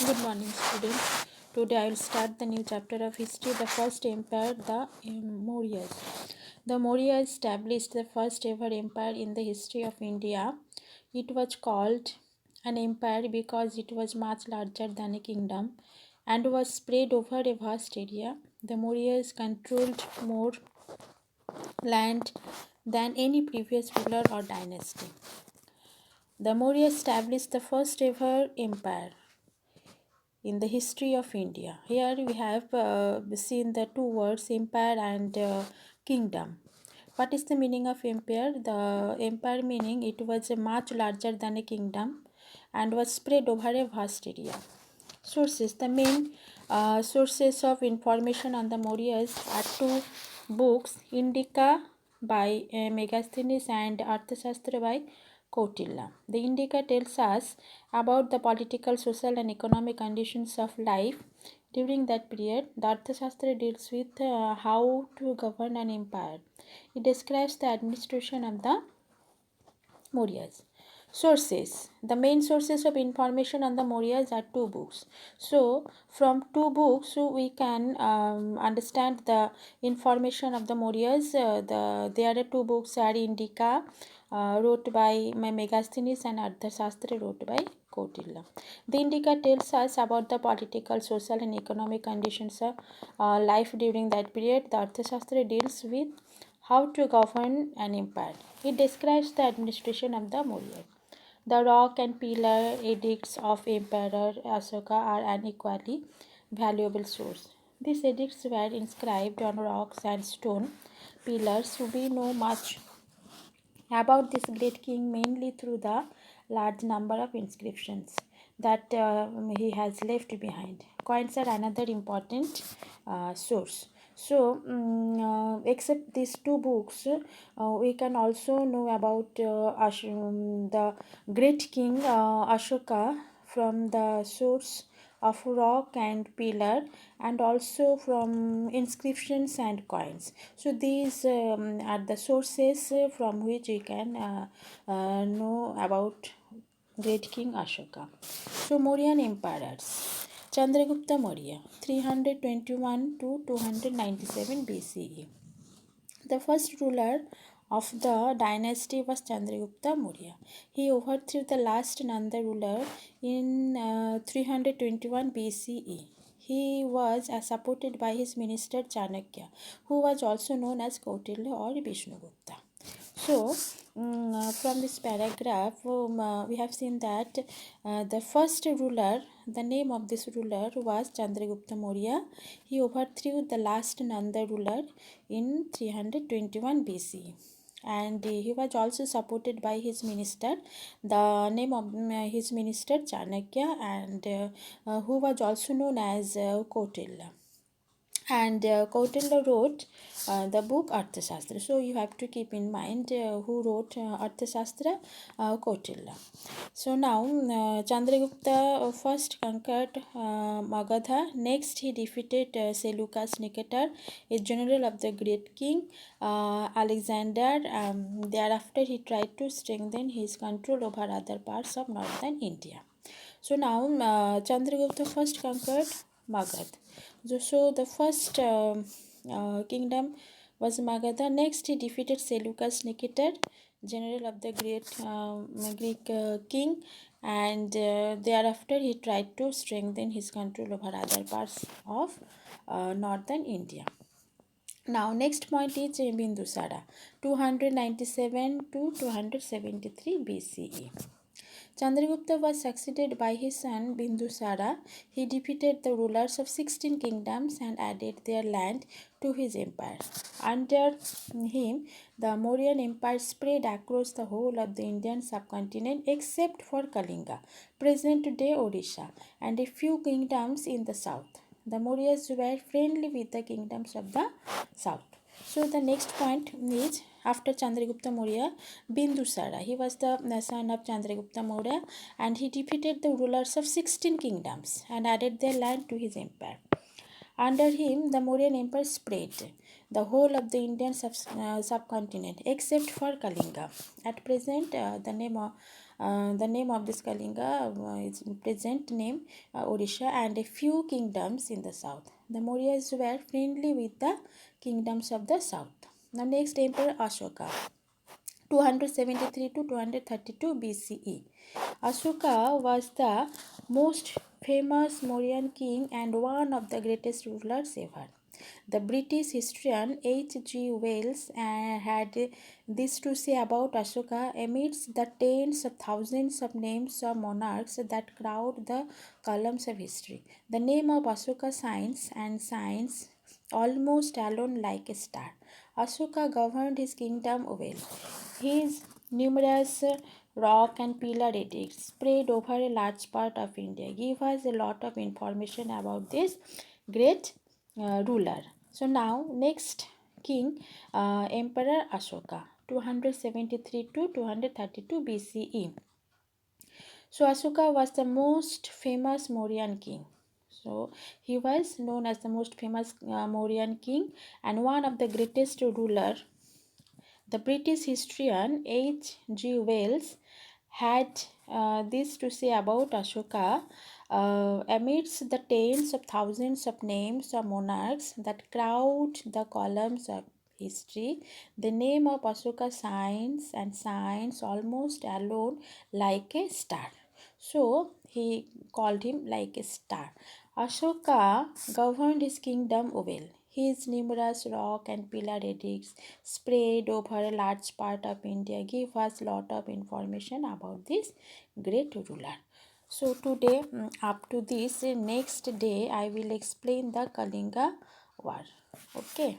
Good morning, students. Today I will start the new chapter of history. The first empire, the Mauryas. The Mauryas established the first ever empire in the history of India. It was called an empire because it was much larger than a kingdom and was spread over a vast area. The Mauryas controlled more land than any previous ruler or dynasty. The Maurya established the first ever empire in the history of India. Here we have seen the two words empire and kingdom. What is the meaning of empire? The empire meaning it was much larger than a kingdom and was spread over a vast area. Sources. The main sources of information on the Mauryas are two books, Indica by Megasthenes and Arthashastra by Kautilya. The Indica tells us about the political, social and economic conditions of life during that period. The Arthashastra deals with how to govern an empire. It describes the administration of the Mauryas. Sources. The main sources of information on the Mauryas are two books. So, from two books, we can understand the information of the Mauryas. There are two books are Indica, wrote by Megasthenes, and Arthashastra, wrote by Kautilya. The Indica tells us about the political, social, and economic conditions of life during that period. The Arthashastra deals with how to govern an empire. It describes the administration of the Maurya. The rock and pillar edicts of Emperor Ashoka are an equally valuable source. These edicts were inscribed on rocks and stone pillars. We know much about this great king mainly through the large number of inscriptions that he has left behind. Coins are another important source. So, except these two books, we can also know about the great king Ashoka from the source of rock and pillar, and also from inscriptions and coins. So these are the sources from which we can know about great king Ashoka. So Mauryan emperors. Chandragupta Maurya 321 to 297 BCE. The first ruler of the dynasty was Chandragupta Maurya. He overthrew the last Nanda ruler in 321 BCE. He was supported by his minister Chanakya, who was also known as Kautilya or Vishnugupta. So, from this paragraph, we have seen that the first ruler, the name of this ruler was Chandragupta Maurya. He overthrew the last Nanda ruler in 321 BC. And he was also supported by his minister. The name of his minister Chanakya, and who was also known as Kautilya. And Kautilya wrote the book Arthashastra. So you have to keep in mind who wrote Arthashastra, Kautilya. So now Chandragupta first conquered Magadha. Next he defeated Seleucus Nicator, a general of the great king Alexander. Thereafter he tried to strengthen his control over other parts of northern India. So now Chandragupta first conquered Magad. So the first kingdom was Magadha. Next he defeated Seleucus Nicator, general of the great Greek king, and thereafter he tried to strengthen his control over other parts of northern India. Now next point is Bindusara 297 to 273 BCE. Chandragupta was succeeded by his son Bindusara. He defeated the rulers of 16 kingdoms and added their land to his empire. Under him, the Mauryan Empire spread across the whole of the Indian subcontinent except for Kalinga, present today Odisha, and a few kingdoms in the south. The Mauryas were friendly with the kingdoms of the south. So the next point is after Chandragupta Maurya, Bindusara. He was the son of Chandragupta Maurya, and he defeated the rulers of 16 kingdoms and added their land to his empire. Under him, the Mauryan Empire spread the whole of the Indian subcontinent except for Kalinga. At present, the name of The name of this Kalinga is present name Odisha, and a few kingdoms in the south. The Mauryas were friendly with the kingdoms of the south. Now next emperor Ashoka, 273 to 232 BCE. Ashoka was the most famous Mauryan king and one of the greatest rulers ever. The British historian H.G. Wells had this to say about Ashoka: amidst the tens of thousands of names of monarchs that crowd the columns of history, the name of Ashoka shines almost alone like a star. Ashoka governed his kingdom well. His numerous rock and pillar edicts spread over a large part of India give us a lot of information about this great ruler. So now next king, Emperor Ashoka, 273 to 232 BCE. So Ashoka was the most famous Mauryan king. So he was known as the most famous Mauryan king and one of the greatest ruler. The British historian H. G. Wells had this to say about Ashoka: amidst the tens of thousands of names of monarchs that crowd the columns of history, the name of Ashoka shines almost alone like a star. So he called him like a star. Ashoka governed his kingdom well. His numerous rock and pillar edicts spread over a large part of India give us lot of information about this great ruler. So today, up to this, next day I will explain the Kalinga war. Okay.